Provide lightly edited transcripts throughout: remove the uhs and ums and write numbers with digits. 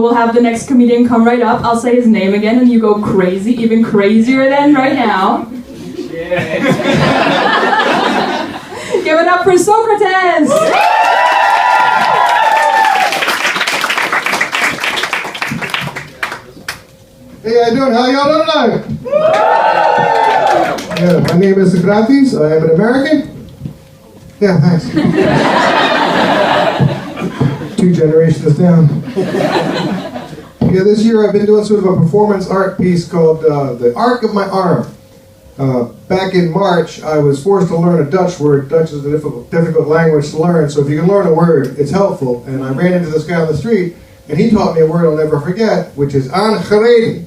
So we'll have the next comedian come right up. I'll say his name again and you go crazy, even crazier than right now. Give it up for Socrates! Hey, how you doing? How y'all doing tonight? Yeah, my name is Socrates. I am an American. Yeah, thanks. 2 generations down. Yeah, this year I've been doing sort of a performance art piece called The Arc of My Arm. Back in March, I was forced to learn a Dutch word. Dutch is a difficult language to learn, so if you can learn a word, it's helpful. And I ran into this guy on the street, and he taught me a word I'll never forget, which is aangereden.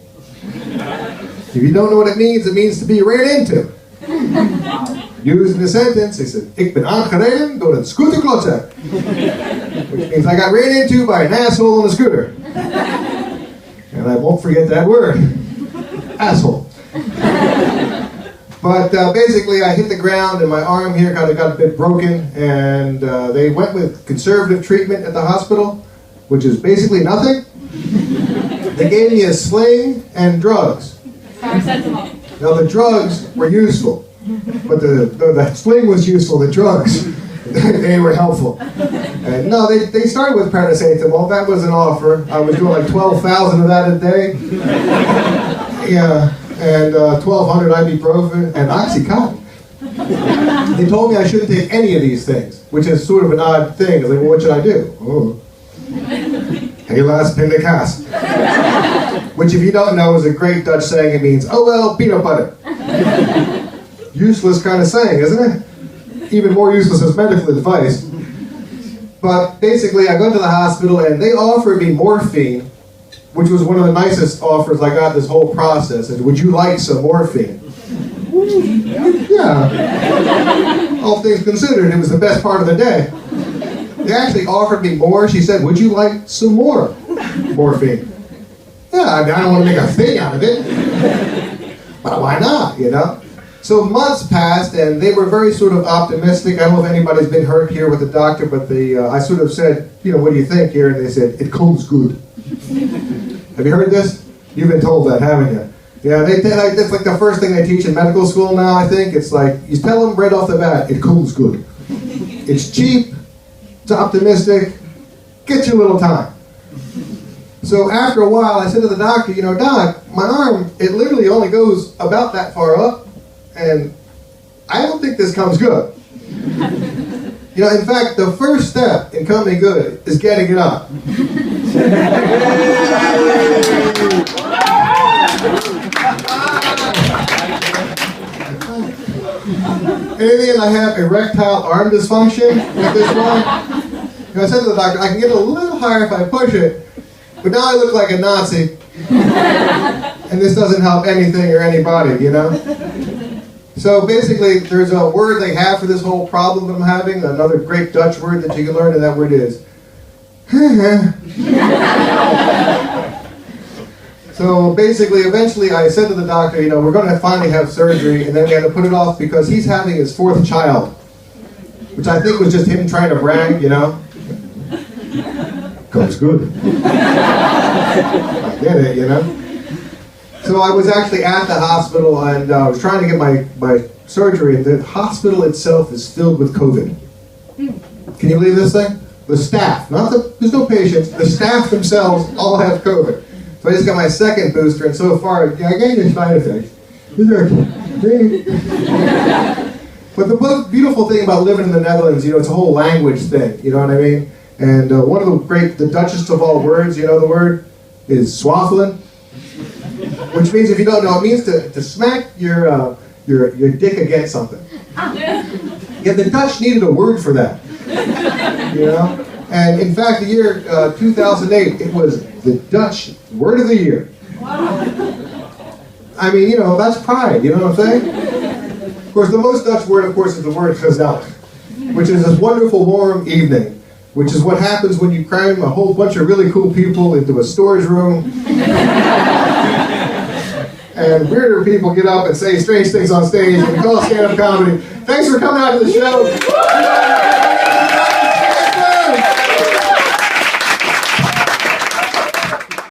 If you don't know what it means to be ran into. Used in a sentence, he said, ik ben aangereden door een scooterklotser. Which means I got ran into by an asshole on a scooter. And I won't forget that word. Asshole. But basically I hit the ground and my arm here kind of got a bit broken, and they went with conservative treatment at the hospital, which is basically nothing. They gave me a sling and drugs. Now the drugs were useful, but the sling was useful, the drugs, they were helpful. And no, they started with paracetamol. That was an offer. I was doing like 12,000 of that a day. Yeah, and 1,200 ibuprofen and Oxycontin. They told me I shouldn't take any of these things, which is sort of an odd thing. I was like, well, what should I do? Oh. Helaas pindakaas. Which, if you don't know, is a great Dutch saying. It means, oh well, peanut butter. Useless kind of saying, isn't it? Even more useless as medical advice. But basically, I go to the hospital and they offered me morphine, which was one of the nicest offers I got this whole process. And would you like some morphine? Yeah. All things considered, it was the best part of the day. They actually offered me more. She said, would you like some more morphine? Yeah, I mean, I don't want to make a thing out of it. But why not, you know? So months passed, and they were very sort of optimistic. I don't know if anybody's been hurt here with the doctor, but I sort of said, you know, what do you think here? And they said, it comes good. Have you heard this? You've been told that, haven't you? Yeah, that's like the first thing they teach in medical school now, I think. It's like, you tell them right off the bat, it comes good. It's cheap, it's optimistic, get you a little time. So after a while, I said to the doctor, you know, Doc, my arm, it literally only goes about that far up, and I don't think this comes good. You know, in fact, the first step in coming good is getting it up. And in the end, I have erectile arm dysfunction at this point. You know, I said to the doctor, I can get a little higher if I push it, but now I look like a Nazi. And this doesn't help anything or anybody, you know? So basically, there's a word they have for this whole problem that I'm having, another great Dutch word that you can learn, and that word is So basically, eventually I said to the doctor, you know, we're going to finally have surgery, and then we had to put it off because he's having his 4th child, which I think was just him trying to brag, you know. Comes good. I get it, you know. So I was actually at the hospital, and I was trying to get my surgery, and the hospital itself is filled with COVID. Can you believe this thing? The staff, there's no patients, the staff themselves all have COVID. So I just got my 2nd booster, and so far, I gained a side effect. But the beautiful thing about living in the Netherlands, you know, it's a whole language thing, you know what I mean? And one of the Dutchest of all words, you know the word, is swaffelen. Which means, if you don't know, it means to smack your dick against something. Yeah, the Dutch needed a word for that. You know? And in fact, the year 2008, it was the Dutch Word of the Year. I mean, you know, that's pride, you know what I'm saying? Of course, the most Dutch word, of course, is the word gezellig, which is this wonderful warm evening, which is what happens when you cram a whole bunch of really cool people into a storage room. And weirder people get up and say strange things on stage, and we call it stand-up comedy. Thanks for coming out to the show.